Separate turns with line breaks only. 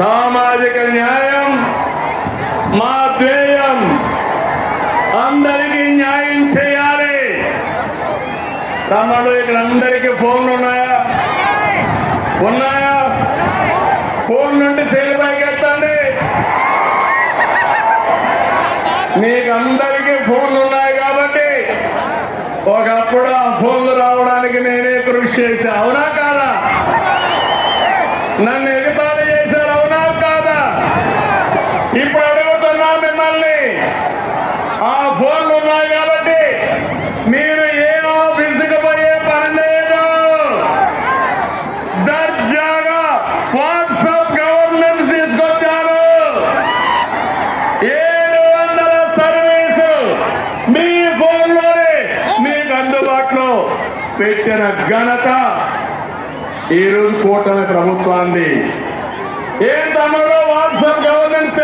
సామాజిక న్యాయం మా ధ్యేయం. అందరికీ న్యాయం చేయాలి. తమ్ముడు ఇక్కడ అందరికీ ఫోన్లు ఉన్నాయా? ఉన్నాయా? ఫోన్ నుండి చేయి పైకి ఎత్తండి. మీకు అందరికీ ఫోన్లు ఉన్నాయి కాబట్టి ఒకప్పుడు ఆ ఫోన్లు రావడానికి నేనే కృషి చేశా. అవునా కాదా? నన్ను ఎగతాళి చేశారు. అవునా కాదా? ఇప్పుడు అడుగుతున్నా మిమ్మల్ని, ఆ ఫోన్లు ఉన్నాయి కాబట్టి మీరు ఏ ఆఫీసుకు పోయే పని లేదు. దర్జాగా వాట్సాప్ గవర్నెన్స్ తీసుకొచ్చారు. 700 సర్వీసు మీ ఫోన్లోనే మీకు అందుబాటులో పెట్టిన ఘనత ఈరోజు కూటమి ప్రభుత్వాన్ని. ఏ తమలో వాట్సాప్ గవర్నెన్స్